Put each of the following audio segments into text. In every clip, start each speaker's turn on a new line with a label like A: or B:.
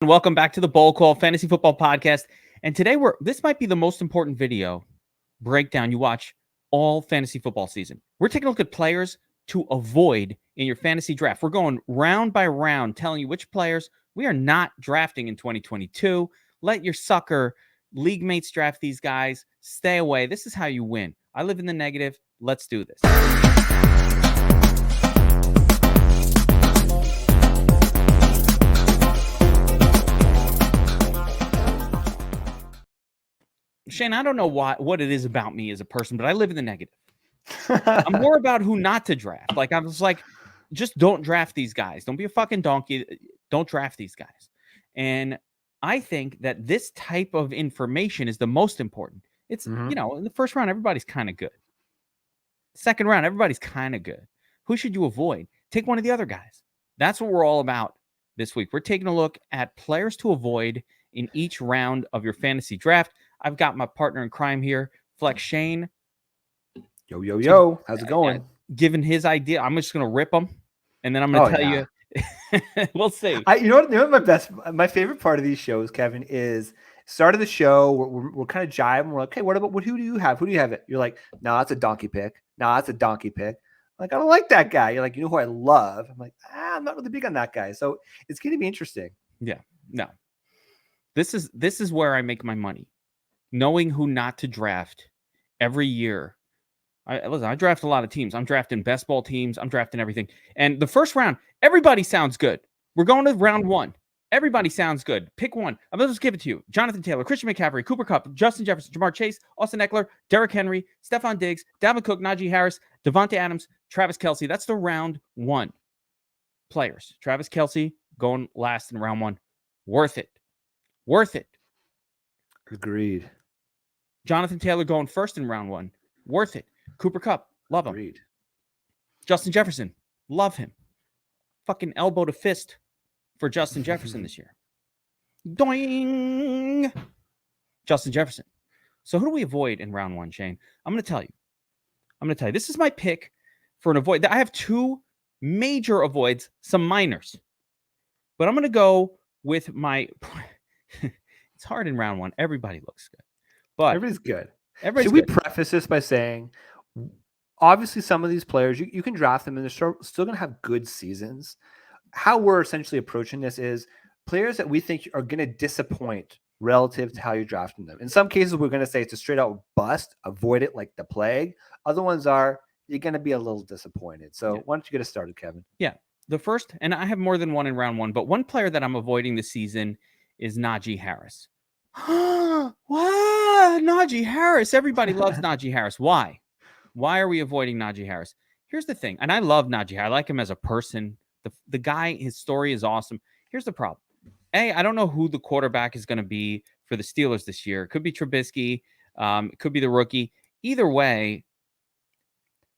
A: Welcome back to the Bowl Call Fantasy Football Podcast. And today this might be the most important video breakdown you watch all fantasy football season. We're taking a look at players to avoid in your fantasy draft. We're going round by round, telling you which players we are not drafting in 2022. Let your sucker league mates draft these guys. Stay away. This is how you win. I live in the negative. Let's do this. Shane, I don't know what it is about me as a person, but I live in the negative. I'm more about who not to draft. Like, I was like, just don't draft these guys. Don't be a fucking donkey. Don't draft these guys. And I think that this type of information is the most important. It's, in the first round, everybody's kind of good. Second round, everybody's kind of good. Who should you avoid? Take one of the other guys. That's what we're all about this week. We're taking a look at players to avoid in each round of your fantasy draft. I've got my partner in crime here, Flex Shane.
B: Yo. How's it going?
A: Given his idea, I'm just going to rip him, and then I'm going to tell you. We'll see.
B: You know what? My favorite part of these shows, Kevin, is start of the show. We're kind of jiving. We're like, okay, who do you have? Who do you have it? You're like, no, that's a donkey pick. No, that's a donkey pick. I'm like, I don't like that guy. You're like, you know who I love? I'm like, I'm not really big on that guy. So it's going to be interesting.
A: Yeah. No. This is where I make my money. Knowing who not to draft every year. I draft a lot of teams. I'm drafting best ball teams. I'm drafting everything. And the first round, everybody sounds good. We're going to round one. Everybody sounds good. Pick one. I'm going to just give it to you. Jonathan Taylor, Christian McCaffrey, Cooper Kupp, Justin Jefferson, Jamar Chase, Austin Eckler, Derrick Henry, Stephon Diggs, Dalvin Cook, Najee Harris, Devontae Adams, Travis Kelce. That's the round one players. Travis Kelce going last in round one. Worth it.
B: Agreed.
A: Jonathan Taylor going first in round one. Worth it. Cooper Kupp. Love him.
B: Agreed.
A: Justin Jefferson. Love him. Fucking elbow to fist for Justin Jefferson this year. Doing. Justin Jefferson. So who do we avoid in round one, Shane? I'm going to tell you. This is my pick for an avoid. I have two major avoids, some minors. But I'm going to go with my... It's hard in round one. Everybody looks good. But
B: everybody's good. Should we preface this by saying, obviously, some of these players, you can draft them and they're still going to have good seasons. How we're essentially approaching this is players that we think are going to disappoint relative to how you're drafting them. In some cases, we're going to say it's a straight out bust, avoid it like the plague. Other ones are, you're going to be a little disappointed. So why don't you get us started, Kevin?
A: Yeah. The first, and I have more than one in round one, but one player that I'm avoiding this season is Najee Harris. What? Najee Harris. Everybody loves Najee Harris. Why? Why are we avoiding Najee Harris? Here's the thing, and I love Najee. I like him as a person. The guy, his story is awesome. Here's the problem. I don't know who the quarterback is going to be for the Steelers this year. It could be Trubisky. It could be the rookie. Either way,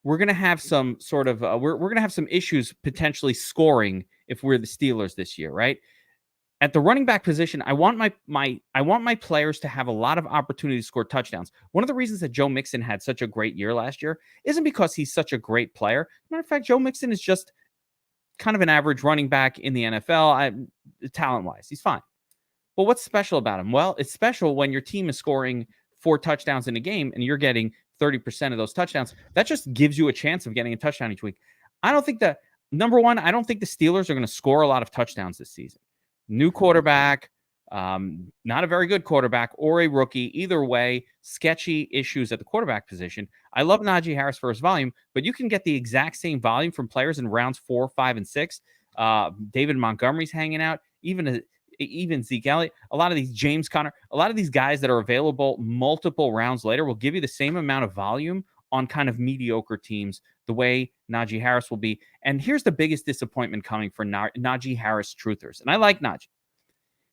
A: we're going to have some sort of we're going to have some issues potentially scoring if we're the Steelers this year, right? At the running back position, I want my players to have a lot of opportunity to score touchdowns. One of the reasons that Joe Mixon had such a great year last year isn't because he's such a great player. Matter of fact, Joe Mixon is just kind of an average running back in the NFL, talent-wise. He's fine. But what's special about him? Well, it's special when your team is scoring 4 touchdowns in a game and you're getting 30% of those touchdowns. That just gives you a chance of getting a touchdown each week. I don't think the Steelers are going to score a lot of touchdowns this season. New quarterback, not a very good quarterback, or a rookie. Either way, sketchy issues at the quarterback position. I love Najee Harris for his volume, but you can get the exact same volume from players in rounds 4, 5, and 6. David Montgomery's hanging out, even Zeke Elliott. A lot of these James Conner, a lot of these guys that are available multiple rounds later will give you the same amount of volume on kind of mediocre teams the way Najee Harris will be. And here's the biggest disappointment coming for Najee Harris truthers. And I like Najee.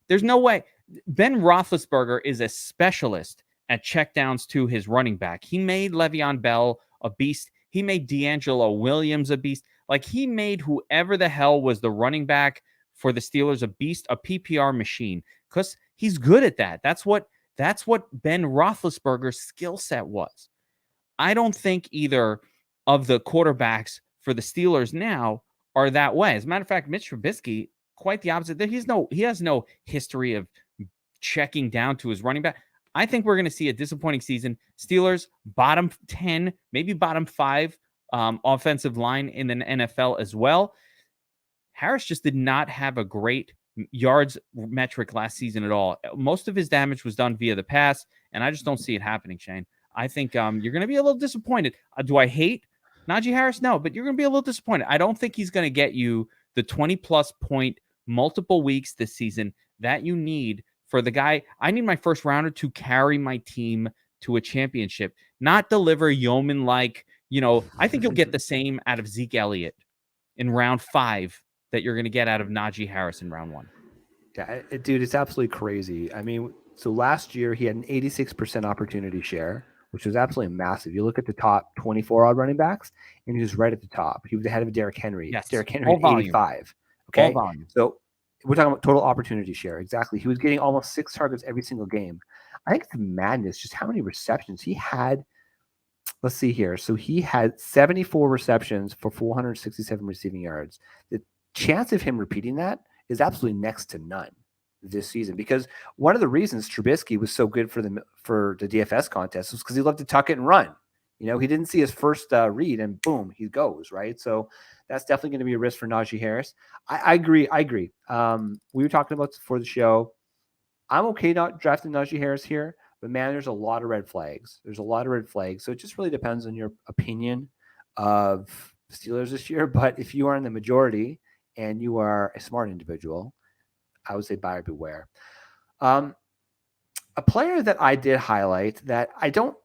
A: There's no way. Ben Roethlisberger is a specialist at checkdowns to his running back. He made Le'Veon Bell a beast. He made D'Angelo Williams a beast. Like, he made whoever the hell was the running back for the Steelers a beast, a PPR machine, because he's good at that. That's what Ben Roethlisberger's skill set was. I don't think either of the quarterbacks for the Steelers now are that way. As a matter of fact, Mitch Trubisky, quite the opposite. He has no history of checking down to his running back. I think we're going to see a disappointing season. Steelers bottom 10, maybe bottom 5 offensive line in the NFL as well. Harris just did not have a great yards metric last season at all. Most of his damage was done via the pass, and I just don't see it happening, Shane. I think you're going to be a little disappointed. Do I hate Najee Harris? No, but you're going to be a little disappointed. I don't think he's going to get you the 20-plus point multiple weeks this season that you need for the guy. I need my first rounder to carry my team to a championship, not deliver yeoman-like, I think you'll get the same out of Zeke Elliott in round 5 that you're going to get out of Najee Harris in round 1.
B: Yeah, dude, it's absolutely crazy. I mean, so last year he had an 86% opportunity share, which was absolutely massive. You look at the top 24 odd running backs, and he was right at the top. He was ahead of Derrick Henry.
A: Yes.
B: Derrick Henry at 85. Okay.
A: All volume.
B: So we're talking about total opportunity share. Exactly. He was getting almost 6 targets every single game. I think it's madness just how many receptions he had. Let's see here. So he had 74 receptions for 467 receiving yards. The chance of him repeating that is absolutely next to none this season, because one of the reasons Trubisky was so good for the DFS contest was because he loved to tuck it and run. He didn't see his first read and boom, he goes, right? So that's definitely going to be a risk for Najee Harris. I agree. We were talking about before the show. I'm okay not drafting Najee Harris here, but man, there's a lot of red flags. So it just really depends on your opinion of Steelers this year. But if you are in the majority and you are a smart individual, I would say buyer beware. A player that I did highlight that I don't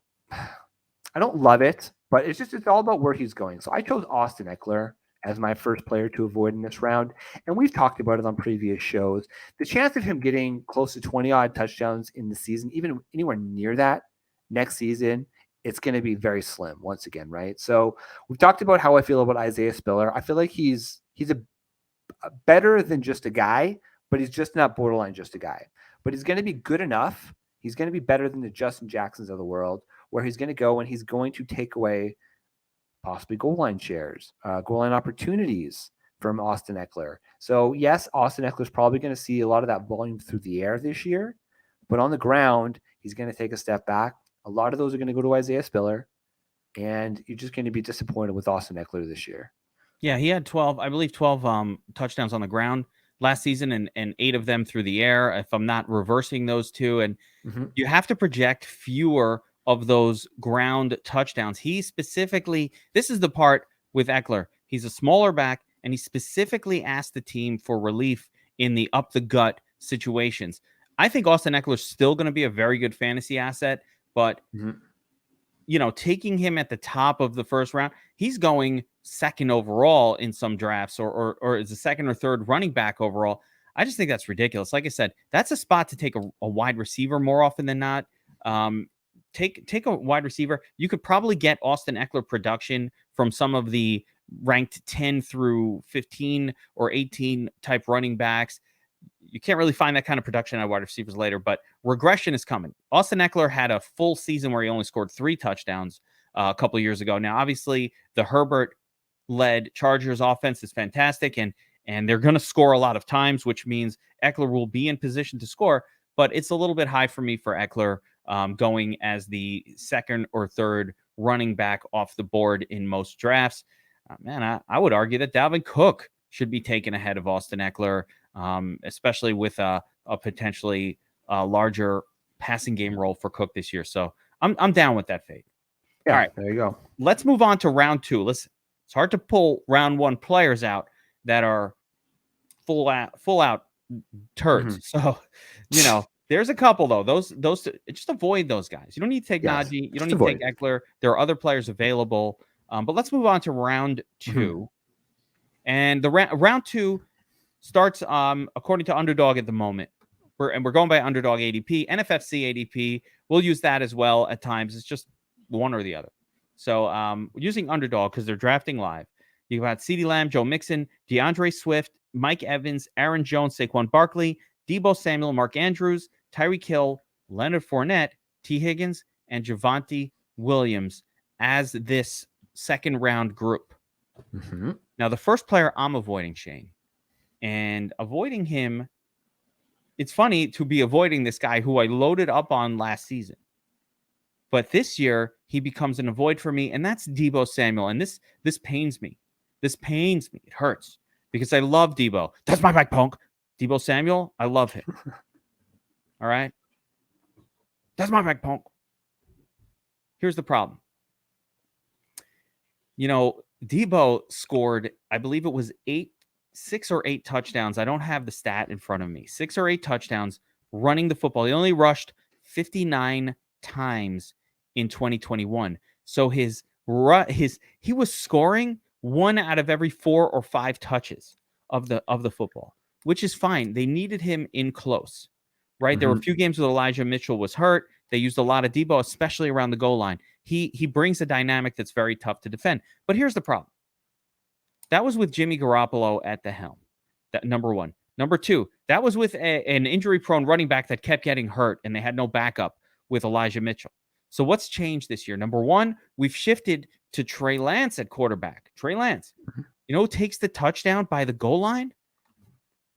B: love it, but it's all about where he's going. So I chose Austin Eckler as my first player to avoid in this round. And we've talked about it on previous shows. The chance of him getting close to 20 odd touchdowns in the season, even anywhere near that next season, it's going to be very slim once again, right? So we've talked about how I feel about Isaiah Spiller. I feel like he's a better than just a guy, but he's just not borderline just a guy. But he's going to be good enough. He's going to be better than the Justin Jacksons of the world, where he's going to go and he's going to take away possibly goal line shares, goal line opportunities from Austin Eckler. So yes, Austin Eckler is probably going to see a lot of that volume through the air this year, but on the ground, he's going to take a step back. A lot of those are going to go to Isaiah Spiller, and you're just going to be disappointed with Austin Eckler this year.
A: Yeah, he had 12 touchdowns on the ground last season and 8 of them through the air, if I'm not reversing those two. And you have to project fewer of those ground touchdowns. This is the part with Eckler. He's a smaller back, and he specifically asked the team for relief in the up the gut situations. I think Austin Eckler is still going to be a very good fantasy asset, but taking him at the top of the first round, he's going second overall in some drafts, or is a second or third running back overall. I just think that's ridiculous. Like I said, that's a spot to take a wide receiver more often than not. Take a wide receiver. You could probably get Austin Eckler production from some of the ranked 10 through 15 or 18 type running backs. You can't really find that kind of production out of wide receivers later, but regression is coming. Austin Eckler had a full season where he only scored 3 touchdowns a couple of years ago. Now, obviously, the Herbert-led Chargers offense is fantastic, and they're going to score a lot of times, which means Eckler will be in position to score, but it's a little bit high for me for Eckler going as the second or third running back off the board in most drafts. I would argue that Dalvin Cook should be taken ahead of Austin Eckler, especially with a potentially larger passing game role for Cook this year. So I'm down with that fate.
B: Yeah,
A: all right,
B: there you go.
A: Let's move on to round 2. Listen, it's hard to pull round 1 players out that are full out turds. So, there's a couple though. Those just avoid those guys. You don't need to take Najee. You don't need to take Eckler. There are other players available. But let's move on to round 2. And the round 2 starts according to Underdog at the moment. We're going by Underdog ADP, NFFC ADP. We'll use that as well at times. It's just one or the other. So using Underdog because they're drafting live. You got CeeDee Lamb, Joe Mixon, DeAndre Swift, Mike Evans, Aaron Jones, Saquon Barkley, Deebo Samuel, Mark Andrews, Tyreek Hill, Leonard Fournette, T. Higgins, and Javonte Williams as this second round group. Now, the first player I'm avoiding, Shane, And avoiding him, it's funny to be avoiding this guy who I loaded up on last season. But this year, he becomes an avoid for me, and that's Deebo Samuel. And this pains me. This pains me. It hurts because I love Deebo. That's my back, punk. Deebo Samuel, I love him. All right? That's my back, punk. Here's the problem. You know, Deebo scored, I believe it was 6 or 8 touchdowns. I don't have the stat in front of me. 6 or 8 touchdowns running the football. He only rushed 59 times in 2021. So he was scoring 1 out of every 4 or 5 touches of the football, which is fine. They needed him in close, right? There were a few games where Elijah Mitchell was hurt. They used a lot of Deebo, especially around the goal line. He brings a dynamic that's very tough to defend. But here's the problem. That was with Jimmy Garoppolo at the helm. That number one. Number two, that was with an injury-prone running back that kept getting hurt, and they had no backup with Elijah Mitchell. So what's changed this year? Number one, we've shifted to Trey Lance at quarterback. Trey Lance, you know who takes the touchdown by the goal line?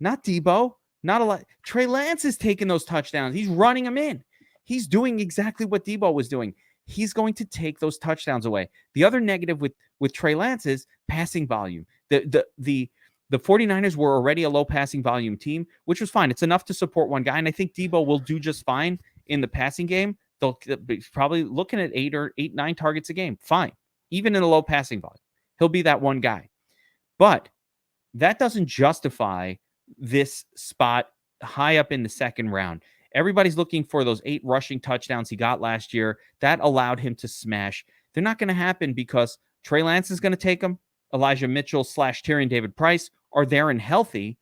A: Not Deebo. Not a lot. Trey Lance is taking those touchdowns. He's running them in. He's doing exactly what Deebo was doing. He's going to take those touchdowns away. The other negative with Trey Lance is passing volume. The 49ers were already a low passing volume team, which was fine. It's enough to support one guy, and I think Deebo will do just fine in the passing game. They'll be probably looking at 9 targets a game. Fine. Even in a low passing volume. He'll be that one guy. But that doesn't justify this spot high up in the second round. Everybody's looking for those 8 rushing touchdowns he got last year. That allowed him to smash. They're not going to happen because Trey Lance is going to take them. Elijah Mitchell / Tyrion David Price are there and healthy.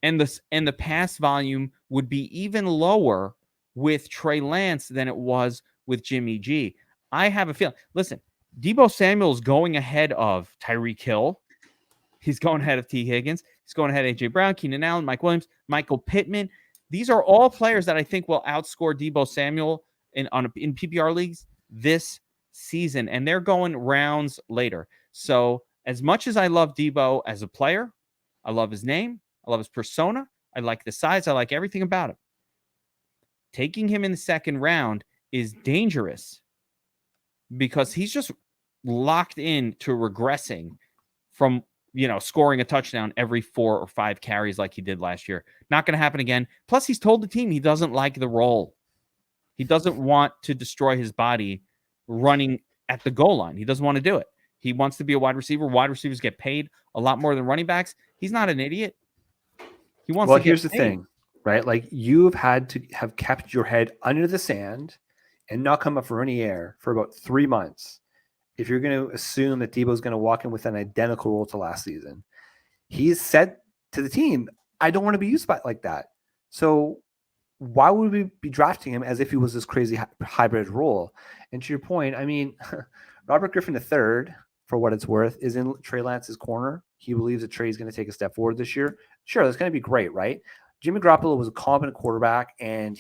A: And the pass volume would be even lower with Trey Lance than it was with Jimmy G. I have a feeling. Listen, Deebo Samuel's going ahead of Tyreek Hill. He's going ahead of T. Higgins. He's going ahead of A.J. Brown, Keenan Allen, Mike Williams, Michael Pittman. These are all players that I think will outscore Deebo Samuel in PPR leagues this season, and they're going rounds later. So as much as I love Deebo as a player, I love his name, I love his persona, I like the size, I like everything about him. Taking him in the second round is dangerous because he's just locked in to regressing from scoring a touchdown every 4 or 5 carries like he did last year. Not going to happen again. Plus, he's told the team he doesn't like the role. He doesn't want to destroy his body running at the goal line. He doesn't want to do it. He wants to be a wide receiver. Wide receivers get paid a lot more than running backs. He's not an idiot. He wants to get
B: here's
A: paid.
B: The thing, right? Like, you've had to have kept your head under the sand and not come up for any air for about 3 months. If you're going to assume that Deebo's going to walk in with an identical role to last season, he's said to the team, I don't want to be used by like that. So why would we be drafting him as if he was this crazy hybrid role? And to your point, I mean, Robert Griffin III, for what it's worth, is in Trey Lance's corner. He believes that Trey's going to take a step forward this year. Sure, that's going to be great, right? Jimmy Garoppolo was a competent quarterback, and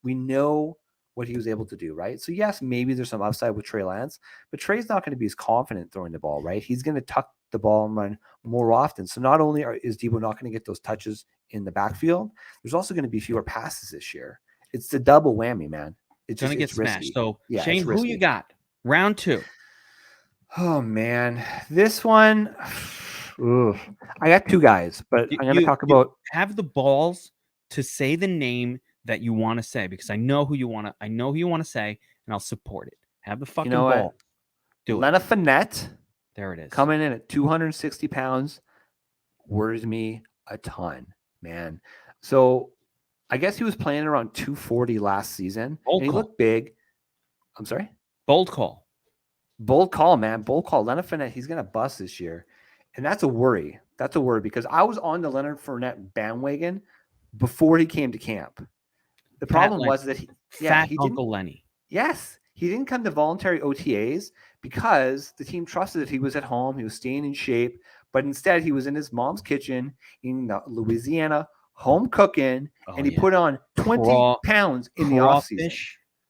B: we know what he was able to do, right? So yes, maybe there's some upside with Trey Lance, but Trey's not going to be as confident throwing the ball, right? He's going to tuck the ball and run more often. So not only is Deebo not going to get those touches in the backfield, there's also going to be fewer passes this year. It's the double whammy, man. It's going to get smashed.
A: Risky. So yeah, Shane, who you got? Round 2.
B: Oh man, this one. I got 2 guys, but I'm going to talk about.
A: Have the balls to say the name that you want to say, because I know who you want to say, and I'll support it. Have the fucking ball. Do
B: Leonard Fournette.
A: There it is.
B: Coming in at 260 pounds. Worries me a ton, man. So I guess he was playing around 240 last season. He looked big. I'm sorry?
A: Bold call.
B: Bold call, man. Bold call. Leonard Fournette, he's going to bust this year. And that's a worry. That's a worry because I was on the Leonard Fournette bandwagon before he came to camp. The problem was that he
A: Uncle Lenny.
B: Yes, he didn't come to voluntary OTAs because the team trusted that he was at home, he was staying in shape, but instead he was in his mom's kitchen in Louisiana, home cooking, and he put on 20 pounds in the offseason.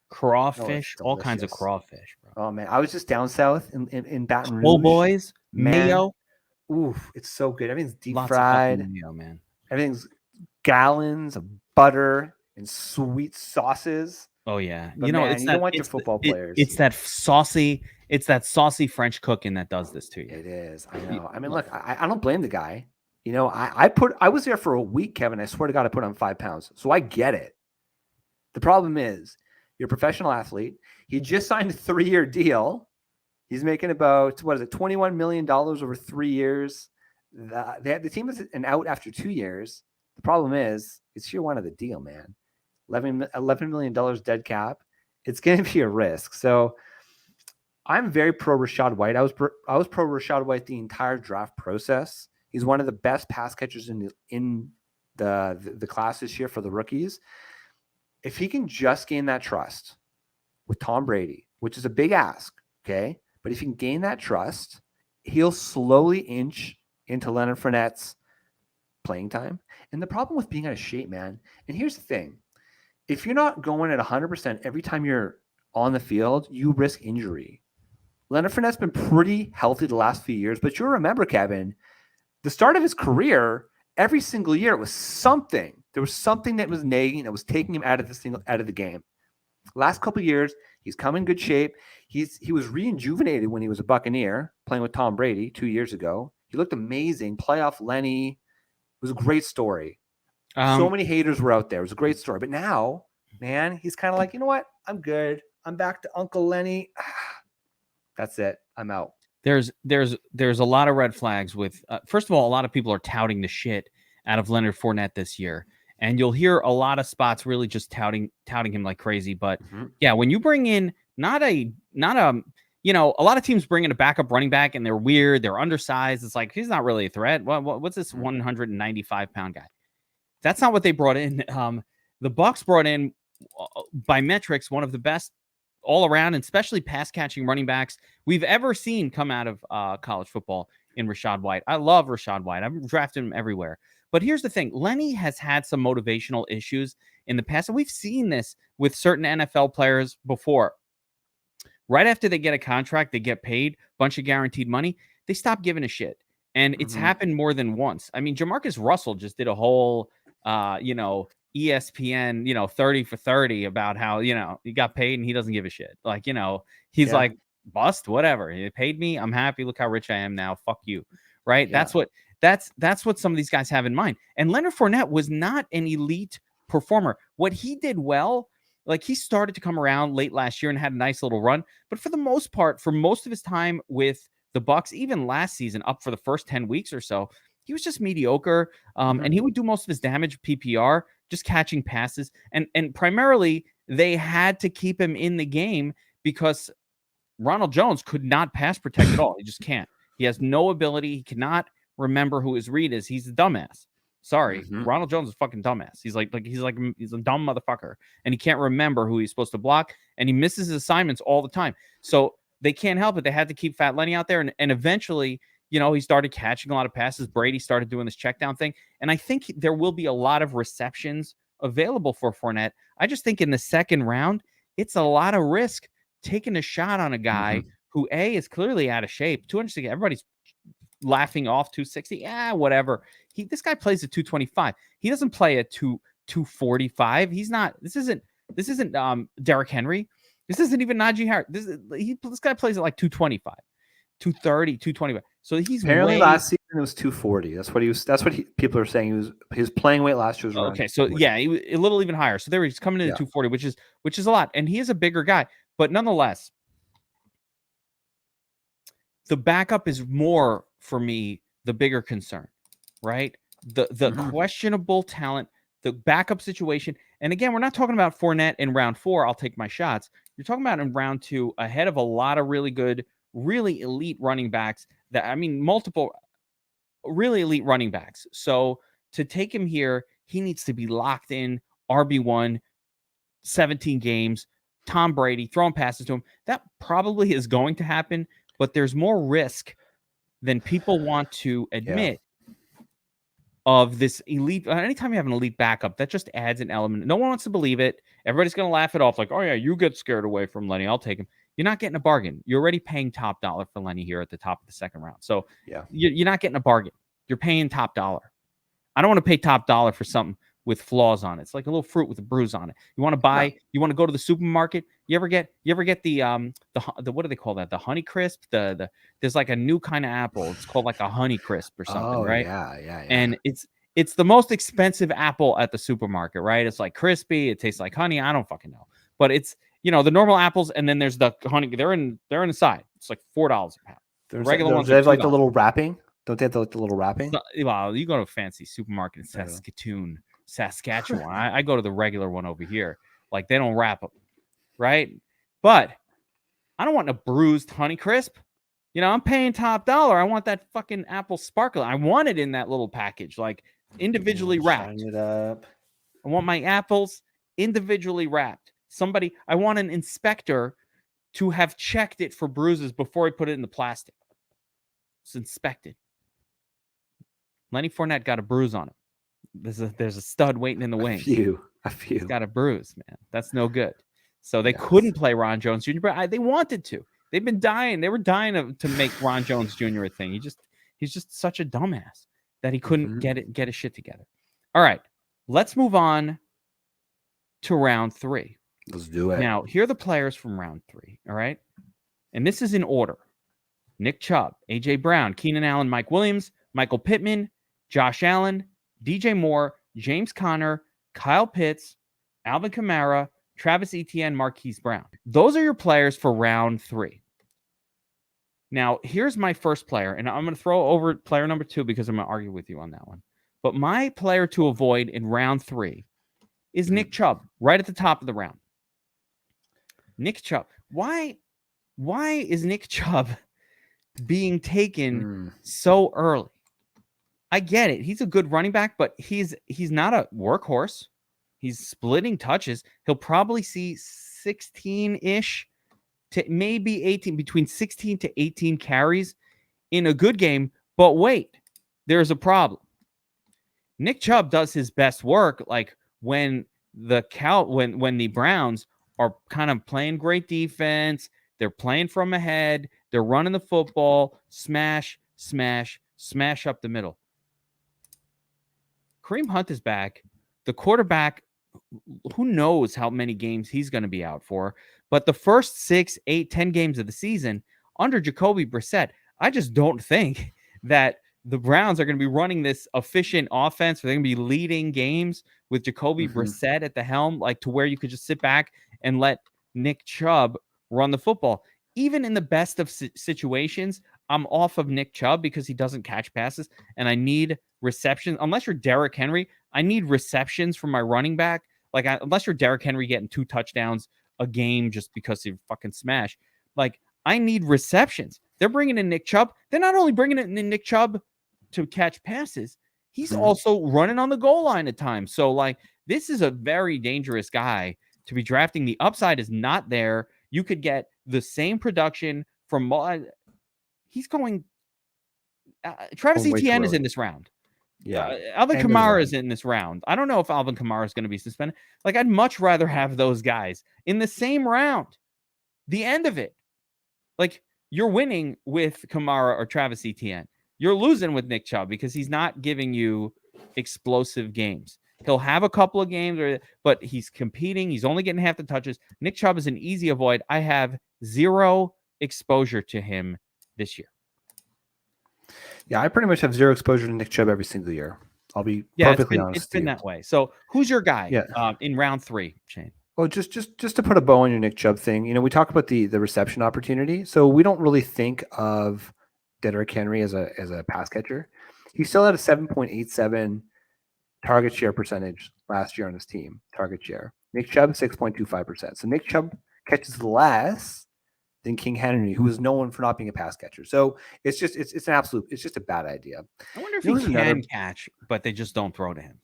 A: Crawfish, all kinds of crawfish, bro.
B: Oh man, I was just down south in Baton Rouge.
A: Oh boys, mayo.
B: Oof, it's so good. Everything's deep
A: Lots of
B: fried.
A: jalapeno, man.
B: Everything's gallons of butter and sweet sauces.
A: Oh yeah,
B: But man, you don't want your football players.
A: It's that saucy French cooking that does this to you.
B: It is. I know. I mean, look, I don't blame the guy. You know, I was there for a week, Kevin. I swear to God, I put on 5 pounds. So I get it. The problem is you're a professional athlete. He just signed a 3-year deal. He's making about, what is it, $21 million over 3 years. The team is an out after 2 years. The problem is it's year one of the deal, man. $11 million dead cap. It's going to be a risk. So I'm very pro Rachaad White. I was pro Rachaad White the entire draft process. He's one of the best pass catchers in the class this year for the rookies. If he can just gain that trust with Tom Brady, which is a big ask, okay? But if he can gain that trust, he'll slowly inch into Leonard Fournette's playing time. And the problem with being out of shape, man, and here's the thing. If you're not going at 100% every time you're on the field, you risk injury. Leonard Fournette's been pretty healthy the last few years, but you'll remember, Kevin, the start of his career, every single year, it was something. There was something that was nagging, that was taking him out of the game. Last couple of years, he's come in good shape. He was rejuvenated when he was a Buccaneer, playing with Tom Brady 2 years ago. He looked amazing. Playoff Lenny. It was a great story. So many haters were out there. It was a great story. But now, man, he's kind of like, you know what? I'm good. I'm back to Uncle Lenny. That's it. I'm out.
A: There's a lot of red flags with, first of all, a lot of people are touting the shit out of Leonard Fournette this year. And you'll hear a lot of spots really just touting him like crazy. But yeah, when you bring in not a, you know, a lot of teams bring in a backup running back and they're weird, they're undersized. It's like, he's not really a threat. What's this 195-pound guy? That's not what they brought in. The Bucs brought in, by metrics, one of the best all around, and especially pass catching running backs we've ever seen come out of college football in Rachaad White. I love Rachaad White. I've drafted him everywhere. But here's the thing. Lenny has had some motivational issues in the past, and we've seen this with certain NFL players before. Right after they get a contract, they get paid a bunch of guaranteed money, they stop giving a shit. And it's happened more than once. I mean, Jamarcus Russell just did a whole, ESPN, 30 for 30 about how, he got paid and he doesn't give a shit. Like, he's like, bust, whatever. He paid me. I'm happy. Look how rich I am now. Fuck you. Right. Yeah. That's what some of these guys have in mind. And Leonard Fournette was not an elite performer. What he did well, like he started to come around late last year and had a nice little run. But for the most part, for most of his time with the Bucs, even last season, up for the first 10 weeks or so, he was just mediocre. And he would do most of his damage PPR, just catching passes. And primarily, they had to keep him in the game because Ronald Jones could not pass protect at all. He just can't. He has no ability. He cannot remember who his read is. He's a dumbass. Sorry. Ronald Jones is a fucking dumbass. He's a dumb motherfucker. And he can't remember who he's supposed to block. And he misses his assignments all the time. So they can't help it. They had to keep Fat Lenny out there. And eventually, he started catching a lot of passes. Brady started doing this check down thing. And I think there will be a lot of receptions available for Fournette. I just think in the second round, it's a lot of risk taking a shot on a guy who, A, is clearly out of shape. 260, everybody's laughing off 260. Yeah, whatever. This guy plays at 225. He doesn't play at 245. He's not. This isn't Derrick Henry. This isn't even Najee Harris. This guy plays at like 225, 230, 225. So he's
B: apparently last season it was 240. That's what people are saying. He was playing weight last year.
A: Okay, so yeah, a little even higher. So there he's coming in at 240, which is a lot, and he is a bigger guy. But nonetheless, the backup is more for me the bigger concern, right? The questionable talent, the backup situation, and again, we're not talking about Fournette in round 4. I'll take my shots. You're talking about in round 2, ahead of a lot of really good, really elite running backs. Multiple really elite running backs. So to take him here, he needs to be locked in, RB1, 17 games, Tom Brady, throwing passes to him. That probably is going to happen, but there's more risk than people want to admit of this elite. Anytime you have an elite backup, that just adds an element. No one wants to believe it. Everybody's going to laugh it off like, oh yeah, you get scared away from Lenny. I'll take him. You're not getting a bargain. You're already paying top dollar for Lenny here at the top of the second round. So
B: Yeah.
A: you're not getting a bargain. You're paying top dollar. I don't want to pay top dollar for something with flaws on it. It's like a little fruit with a bruise on it. You want to buy, you want to go to the supermarket. You ever get the what do they call that? The Honey Crisp. There's like a new kind of apple. It's called like a Honey Crisp or something, right?
B: Yeah.
A: And it's the most expensive apple at the supermarket, right? It's like crispy. It tastes like honey. I don't fucking know, but it's the normal apples, and then there's the honey. They're in the side. It's like $4 a pound. The regular ones
B: they
A: are
B: have like the
A: $2.
B: little wrapping. Don't they have the little wrapping?
A: Well, you go to a fancy supermarket in Saskatchewan. I go to the regular one over here. Like, they don't wrap them, right? But I don't want a bruised Honey Crisp. I'm paying top dollar. I want that fucking apple sparkle. I want it in that little package, like individually wrapped.
B: Shine it up.
A: I want my apples individually wrapped. I want an inspector to have checked it for bruises before he put it in the plastic. It's inspected. Lenny Fournette got a bruise on him. There's a stud waiting in the wings.
B: A few.
A: He's got a bruise, man. That's no good. So they couldn't play Ron Jones Jr., but they wanted to. They've been dying. They were dying to make Ron Jones Jr. a thing. He's just such a dumbass that he couldn't get his shit together. All right, let's move on to round 3.
B: Let's do it.
A: Now, here are the players from round 3. All right, and this is in order: Nick Chubb, AJ Brown, Keenan Allen, Mike Williams, Michael Pittman, Josh Allen, DJ Moore, James Conner, Kyle Pitts, Alvin Kamara, Travis Etienne, Marquise Brown. Those are your players for round 3. Now, here's my first player, and I'm going to throw over player number 2 because I'm going to argue with you on that one. But my player to avoid in round 3 is Nick Chubb, right at the top of the round. Nick Chubb. Why is Nick Chubb being taken so early? I get it. He's a good running back, but he's not a workhorse. He's splitting touches. He'll probably see 16-ish to maybe 18, between 16 to 18 carries in a good game. But wait, there's a problem. Nick Chubb does his best work like when the Browns are kind of playing great defense. They're playing from ahead. They're running the football, smash up the middle. Kareem Hunt is back. The quarterback, who knows how many games he's going to be out for. But the first 6, 8, 10 games of the season under Jacoby Brissett, I just don't think that the Browns are going to be running this efficient offense. They're going to be leading games with Jacoby Brissett at the helm, like to where you could just sit back and let Nick Chubb run the football. Even in the best of situations, I'm off of Nick Chubb because he doesn't catch passes, and I need receptions. Unless you're Derrick Henry, I need receptions from my running back. Like, unless you're Derrick Henry getting 2 touchdowns a game just because you fucking smash. Like, I need receptions. They're bringing in Nick Chubb. They're not only bringing in Nick Chubb to catch passes, he's also running on the goal line at times. So, like, this is a very dangerous guy to be drafting. The upside is not there. You could get the same production from he's going. Travis Etienne is in this round.
B: Yeah.
A: Alvin Kamara is in this round. I don't know if Alvin Kamara is going to be suspended. Like, I'd much rather have those guys in the same round. The end of it. Like, you're winning with Kamara or Travis Etienne. You're losing with Nick Chubb because he's not giving you explosive games. He'll have a couple of games, but he's competing. He's only getting half the touches. Nick Chubb is an easy avoid. I have 0 exposure to him this year.
B: Yeah, I pretty much have 0 exposure to Nick Chubb every single year. I'll be perfectly honest.
A: It's been that way. So who's your guy in round 3, Shane?
B: Well, just to put a bow on your Nick Chubb thing, we talk about the reception opportunity. So we don't really think of Derrick Henry as a pass catcher. He still had a 7.87 target share percentage last year on his team. Target share. Nick Chubb 6.25%. So Nick Chubb catches less than King Henry, who is known for not being a pass catcher. So it's just a bad idea.
A: I wonder if he can catch, but they just don't throw to him.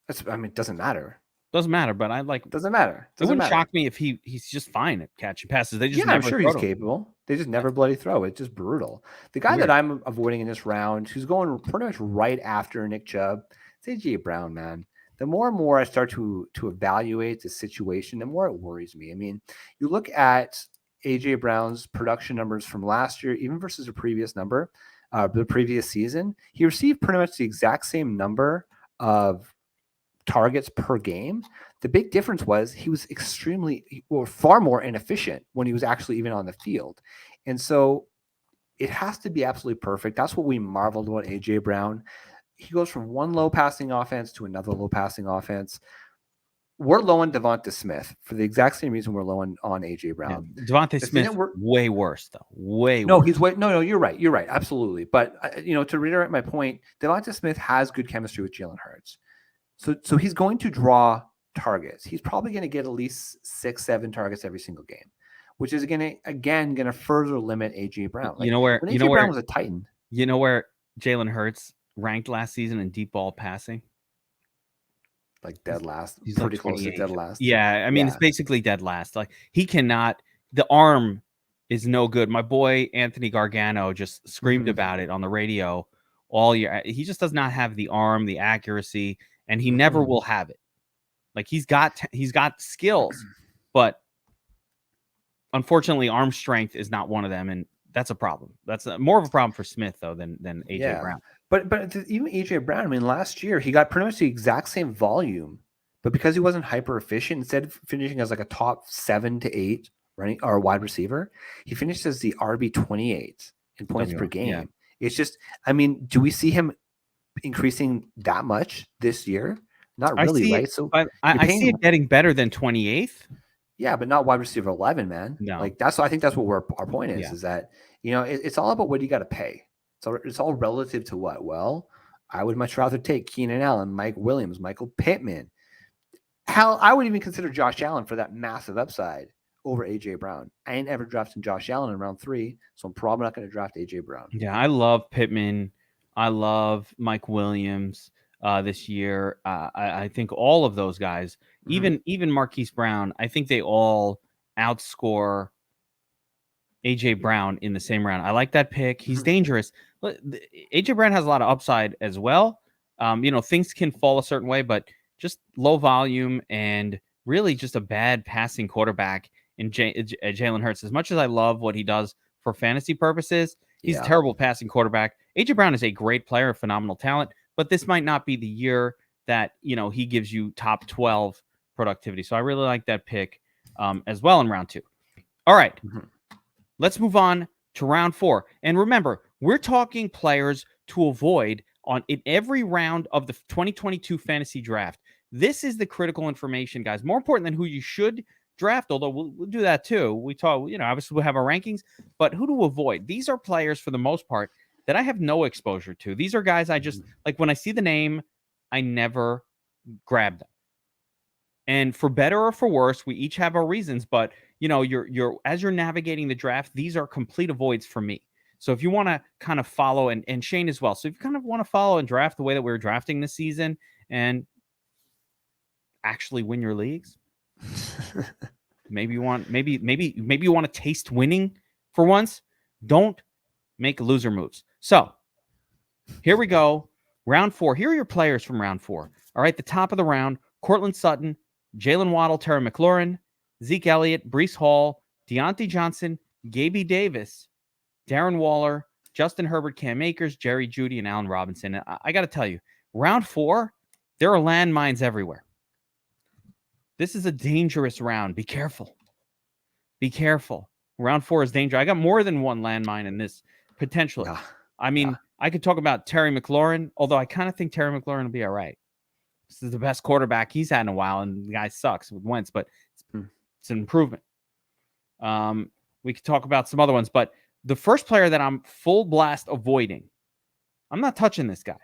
B: It doesn't matter.
A: Doesn't matter, but I like.
B: Doesn't matter.
A: It wouldn't shock me if he's just fine at catching passes. They just never
B: I'm sure he's capable. They just never bloody throw. It's just brutal. The guy that I'm avoiding in this round, who's going pretty much right after Nick Chubb, it's AJ Brown, man. The more and more I start to evaluate the situation, the more it worries me. I mean, you look at AJ Brown's production numbers from last year, even versus the previous season, he received pretty much the exact same number of targets per game. The big difference was he was far more inefficient when he was actually even on the field. And so it has to be absolutely perfect. That's what we marveled about AJ Brown. He goes from one low passing offense to another low passing offense. We're low on Devonta Smith for the exact same reason we're low on AJ Brown.
A: Yeah, Devonta Smith, way worse though.
B: No, he's way no. You're right. You're right. Absolutely. But to reiterate my point, Devonta Smith has good chemistry with Jalen Hurts. So he's going to draw targets. He's probably going to get at least 6-7 targets every single game, which is going to further limit AJ Brown.
A: Like, when
B: AJ Brown was a Titan.
A: You know where Jalen Hurts ranked last season in deep ball passing?
B: Like dead last.
A: He's
B: pretty
A: like
B: close to dead last.
A: Yeah, I mean it's basically dead last. Like he cannot. The arm is no good. My boy Anthony Gargano just screamed about it on the radio all year. He just does not have the arm, the accuracy, and he never will have it. Like he's got skills, but unfortunately, arm strength is not one of them, and that's a problem. That's more of a problem for Smith though than AJ Brown.
B: But even AJ Brown, I mean, last year he got pretty much the exact same volume, but because he wasn't hyper efficient, instead of finishing as like a top 7 to 8 running or wide receiver, he finished as the RB28 in points per game. Yeah. It's just, I mean, do we see him increasing that much this year? Not really, right? So
A: I see it getting better than 28th.
B: Yeah, but not wide receiver 11, man.
A: No,
B: like I think that's what our point is. Yeah. Is that it's all about what you got to pay. So it's all relative to what? Well, I would much rather take Keenan Allen, Mike Williams, Michael Pittman. Hell, I would even consider Josh Allen for that massive upside over AJ Brown. I ain't ever drafted Josh Allen in round 3, so I'm probably not going to draft AJ Brown.
A: Yeah, I love Pittman. I love Mike Williams this year. I think all of those guys, even Marquise Brown, I think they all outscore AJ Brown in the same round. I like that pick. He's dangerous. AJ Brown has a lot of upside as well. Things can fall a certain way, but just low volume and really just a bad passing quarterback in Jalen Hurts. As much as I love what he does for fantasy purposes, he's a terrible passing quarterback. AJ Brown is a great player, phenomenal talent, but this might not be the year that he gives you top 12 productivity. So I really like that pick as well in round 2. All right. Let's move on to round 4. And remember, we're talking players to avoid in every round of the 2022 fantasy draft. This is the critical information, guys. More important than who you should draft, although we'll do that too. We talk, obviously we'll have our rankings, but who to avoid. These are players for the most part that I have no exposure to. These are guys I just, like when I see the name, I never grab them. And for better or for worse, we each have our reasons, but as you're navigating the draft, these are complete avoids for me. So if you want to kind of follow, and Shane as well. So if you kind of want to follow and draft the way that we're drafting this season and actually win your leagues, maybe you want to taste winning for once. Don't make loser moves. So here we go. Round 4. Here are your players from round 4. All right, the top of the round: Cortland Sutton, Jalen Waddle, Terry McLaurin, Zeke Elliott, Breece Hall, Deontay Johnson, Gabe Davis, Darren Waller, Justin Herbert, Cam Akers, Jerry Jeudy, and Allen Robinson. And I got to tell you, round 4, there are landmines everywhere. This is a dangerous round. Be careful. Be careful. Round 4 is dangerous. I got more than one landmine in this, potentially. I could talk about Terry McLaurin, although I kind of think Terry McLaurin will be all right. This is the best quarterback he's had in a while, and the guy sucks with Wentz, but it's an improvement. We could talk about some other ones, but the first player that I'm full blast avoiding, I'm not touching this guy.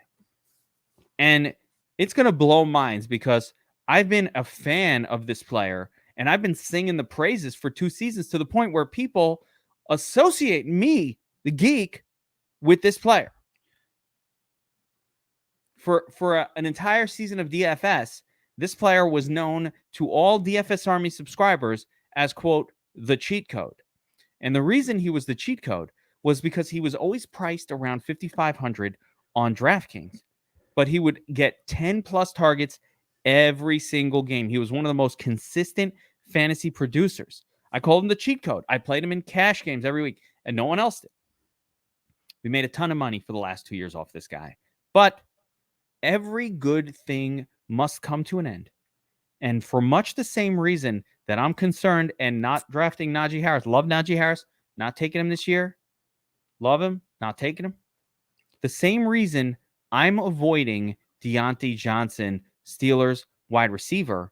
A: And it's going to blow minds because I've been a fan of this player, and I've been singing the praises for 2 seasons to the point where people associate me, the geek, with this player. For an entire season of DFS, this player was known to all DFS Army subscribers as, quote, the cheat code. And the reason he was the cheat code was because he was always priced around $5,500 on DraftKings, but he would get 10 plus targets every single game. He was one of the most consistent fantasy producers. I called him the cheat code. I played him in cash games every week, and no one else did. We made a ton of money for the last 2 years off this guy. But every good thing must come to an end. And for much the same reason that I'm concerned and not drafting Najee Harris, love Najee Harris, not taking him this year, love him, not taking him. The same reason I'm avoiding Deontay Johnson, Steelers wide receiver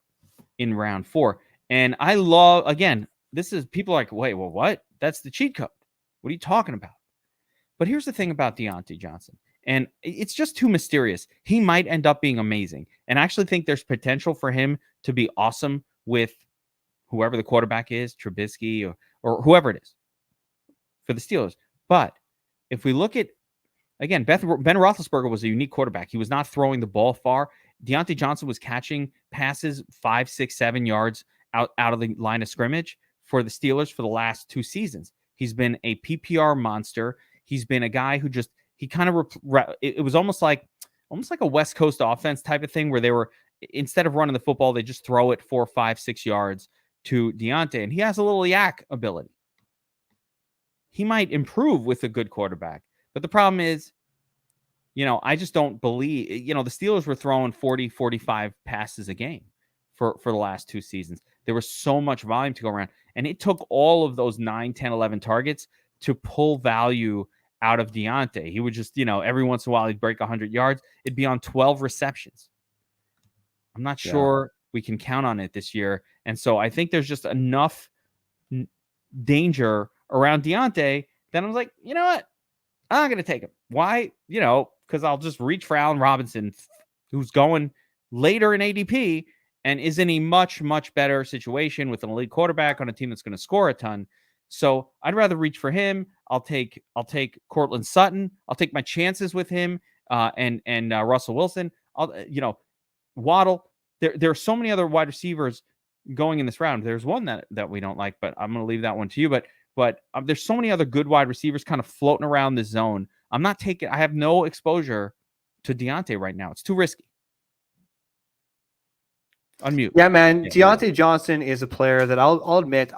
A: in round 4. And I love, again, this is people are like, wait, well, what? That's the cheat code. What are you talking about? But here's the thing about Deontay Johnson. And it's just too mysterious. He might end up being amazing. And I actually think there's potential for him to be awesome with whoever the quarterback is, Trubisky or whoever it is for the Steelers. But if we look at, again, Ben Roethlisberger was a unique quarterback. He was not throwing the ball far. Deontay Johnson was catching passes 5, 6, 7 yards out of the line of scrimmage for the Steelers for the last 2 seasons. He's been a PPR monster. He's been a guy who just, he kind of, it was almost like a West Coast offense type of thing where they were, instead of running the football, they just throw it 4, 5, 6 yards to Deontay. And he has a little yak ability. He might improve with a good quarterback. But the problem is, I just don't believe, the Steelers were throwing 40, 45 passes a game for the last 2 seasons. There was so much volume to go around. And it took all of those 9, 10, 11 targets to pull value out of Deontay. He would just, every once in a while he'd break 100 yards. It'd be on 12 receptions. I'm not sure we can count on it this year. And so I think there's just enough danger around Deontay that I was like, you know what? I'm not going to take him. Why? Because I'll just reach for Allen Robinson, who's going later in ADP and is in a much, much better situation with an elite quarterback on a team that's going to score a ton. So I'd rather reach for him. I'll take Cortland Sutton. I'll take my chances with him and Russell Wilson. Waddle. There are so many other wide receivers going in this round. There's one that we don't like, but I'm going to leave that one to you. But there's so many other good wide receivers kind of floating around the zone. I have no exposure to Deontay right now. It's too risky. Unmute.
B: Yeah, man. Deontay Johnson is a player that I'll admit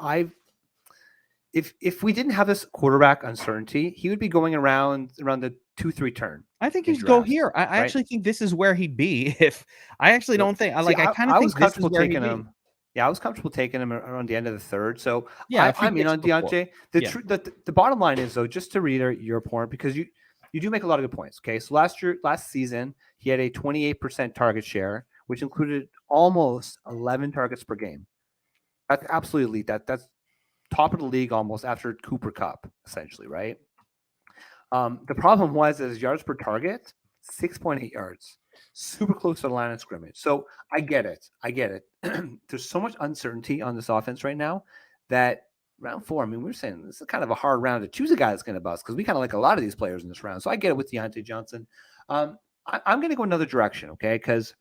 B: if we didn't have this quarterback uncertainty, he would be going around the 2-3 turn.
A: I think he'd go here. I actually think this is where he'd be. If I actually don't think I kind of think this is where he'd be.
B: Yeah, I was comfortable taking him around the end of the 3rd. So yeah, I'm in on Deontay. The bottom line is, though, just to reiterate your point, because you do make a lot of good points. Okay, so last season he had a 28% target share, which included almost 11 targets per game. That's absolutely elite. That's top of the league almost after Cooper Kupp, essentially, right? The problem was his yards per target, 6.8 yards. Super close to the line of scrimmage. So I get it. There's so much uncertainty on this offense right now that round 4, we're saying this is kind of a hard round to choose a guy that's going to bust because we kind of like a lot of these players in this round. So I get it with Deontay Johnson. I'm going to go another direction, okay? Because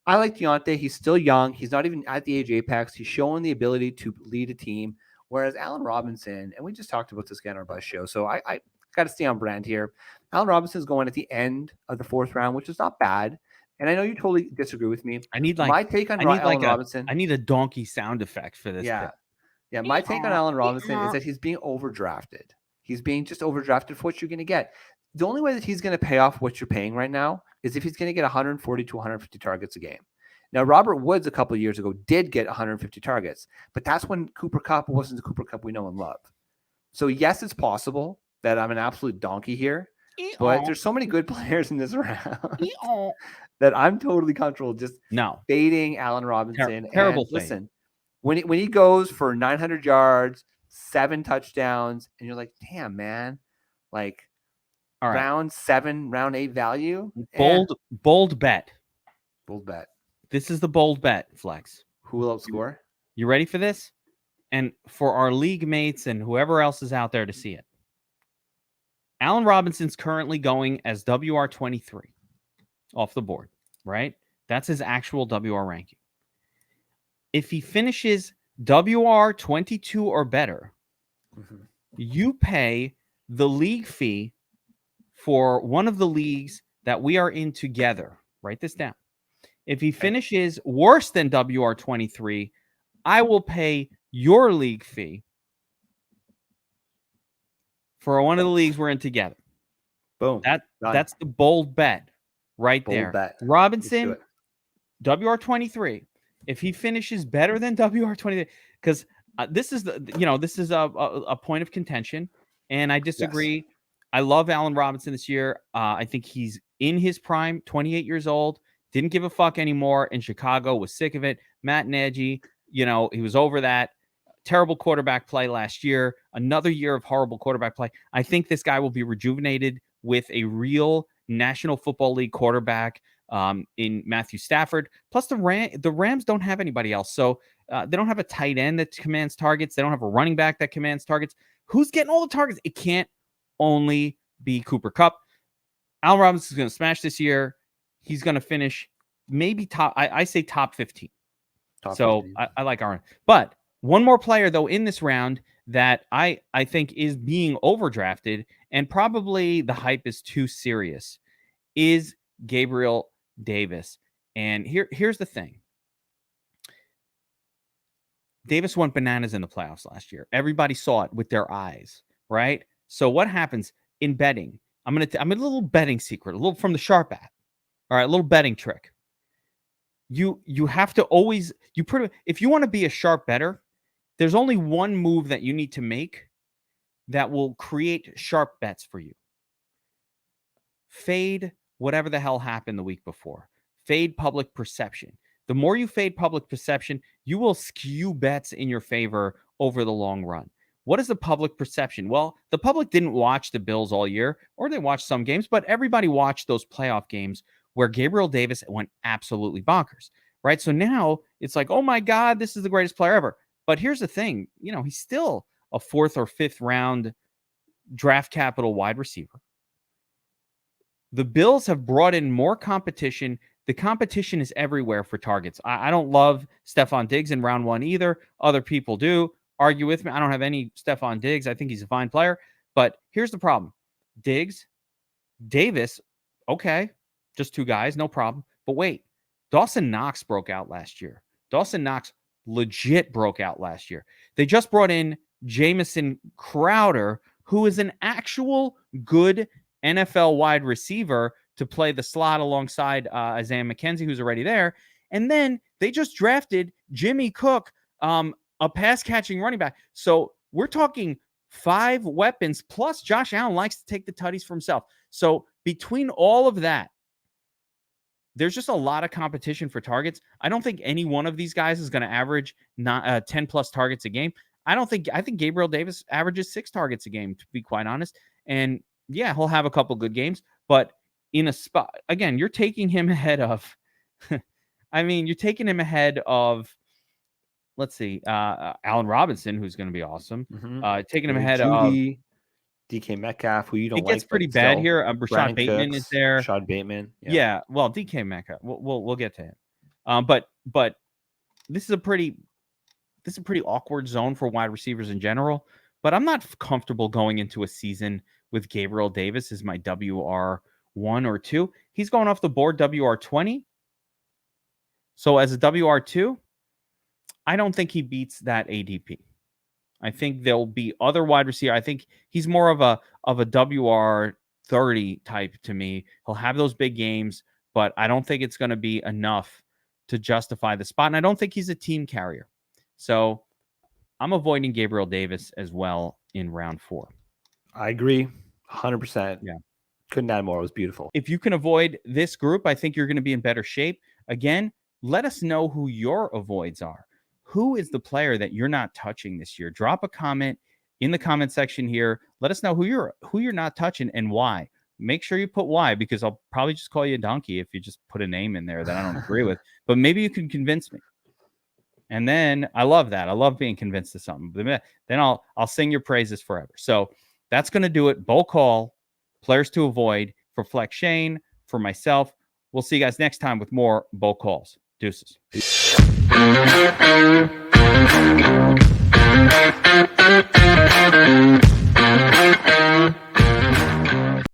B: I like Deontay. He's still young. He's not even at the age apex. He's showing the ability to lead a team. Whereas Allen Robinson, and we just talked about this again on our bus show, so I got to stay on brand here. Allen Robinson is going at the end of the 4th round, which is not bad. And I know you totally disagree with me.
A: I need
B: my take on Allen Robinson.
A: I need a donkey sound effect for this.
B: Yeah. My take on Allen Robinson is that he's being overdrafted. He's being just overdrafted for what you're going to get. The only way that he's going to pay off what you're paying right now is if he's going to get 140 to 150 targets a game. Now, Robert Woods a couple of years ago did get 150 targets, but that's when Cooper Kupp wasn't the Cooper Kupp we know and love. So yes, it's possible that I'm an absolute donkey here, but there's so many good players in this round that I'm totally comfortable just fading Allen Robinson.
A: Terrible
B: and listen, when he goes for 900 yards, 7 touchdowns, and you're like, damn, man, like all right. Round 7, round 8 value.
A: Bold bet.
B: Bold bet.
A: This is the bold bet, Flex.
B: Who will outscore?
A: You ready for this? And for our league mates and whoever else is out there to see it. Allen Robinson's currently going as WR23 off the board, right? That's his actual WR ranking. If he finishes WR22 or better, you pay the league fee for one of the leagues that we are in together. Write this down. If he finishes worse than WR23, I will pay your league fee for one of the leagues we're in together.
B: Boom.
A: That's the bold bet right
B: Bold
A: there.
B: bet.
A: Robinson, WR23. If he finishes better than WR23, because this is a point of contention, and I disagree. Yes. I love Allen Robinson this year. I think he's in his prime, 28 years old, didn't give a fuck anymore in Chicago, was sick of it. Matt Nagy, he was over that. Terrible quarterback play last year. Another year of horrible quarterback play. I think this guy will be rejuvenated with a real National Football League quarterback in Matthew Stafford. Plus, the Rams don't have anybody else. So they don't have a tight end that commands targets. They don't have a running back that commands targets. Who's getting all the targets? It can't only be Cooper Kupp. Allen Robinson is going to smash this year. He's going to finish maybe top. I say top 15. Top 15. I like Aaron. But one more player, though, in this round that I think is being overdrafted, and probably the hype is too serious, is Gabriel Davis. And here's the thing. Davis went bananas in the playoffs last year. Everybody saw it with their eyes, right? So what happens in betting? I'm a little betting secret, a little from the sharp app. All right, a little betting trick. You have to always if you want to be a sharp bettor, there's only one move that you need to make that will create sharp bets for you. Fade whatever the hell happened the week before. Fade public perception. The more you fade public perception, you will skew bets in your favor over the long run. What is the public perception? Well, the public didn't watch the Bills all year, or they watched some games, but everybody watched those playoff games where Gabriel Davis went absolutely bonkers, right? So now it's like, oh my God, this is the greatest player ever. But here's the thing, he's still a 4th or 5th round draft capital wide receiver. The Bills have brought in more competition. The competition is everywhere for targets. I don't love Stephon Diggs in round 1 either. Other people do. Argue with me. I don't have any Stephon Diggs. I think he's a fine player. But here's the problem. Diggs, Davis, okay. Just 2 guys, no problem. But wait, Dawson Knox broke out last year. Dawson Knox legit broke out last year. They just brought in Jamison Crowder, who is an actual good NFL wide receiver to play the slot alongside Isaiah McKenzie, who's already there. And then they just drafted Jimmy Cook, a pass-catching running back. So we're talking 5 weapons, plus Josh Allen likes to take the tutties for himself. So between all of that, there's just a lot of competition for targets. I don't think any one of these guys is going to average 10-plus targets a game. I think Gabriel Davis averages 6 targets a game, to be quite honest. And yeah, he'll have a couple good games, but in a spot, again, you're taking him ahead of, let's see, Allen Robinson, who's going to be awesome. Mm-hmm. Taking him ahead of
B: DK Metcalf, who you don't like.
A: It gets pretty bad here. Rashad Bateman is there.
B: Rashad Bateman.
A: Yeah. Well, DK Metcalf. We'll get to him. But this is a pretty awkward zone for wide receivers in general. But I'm not comfortable going into a season with Gabriel Davis as my WR1 or 2. He's going off the board WR20. So as a WR2, I don't think he beats that ADP. I think there'll be other wide receiver. I think he's more of a WR30 type to me. He'll have those big games, but I don't think it's going to be enough to justify the spot. And I don't think he's a team carrier. So I'm avoiding Gabriel Davis as well in round 4.
B: I agree 100%.
A: Yeah.
B: Couldn't add more. It was beautiful.
A: If you can avoid this group, I think you're going to be in better shape. Again, let us know who your avoids are. Who is the player that you're not touching this year? Drop a comment in the comment section here. Let us know who you're not touching and why. Make sure you put why, because I'll probably just call you a donkey if you just put a name in there that I don't agree with. But maybe you can convince me. And then I love that. I love being convinced of something. But then I'll sing your praises forever. So that's going to do it. Bowl call, players to avoid for Flex Shane, for myself. We'll see you guys next time with more bowl calls. Deuces. Peace.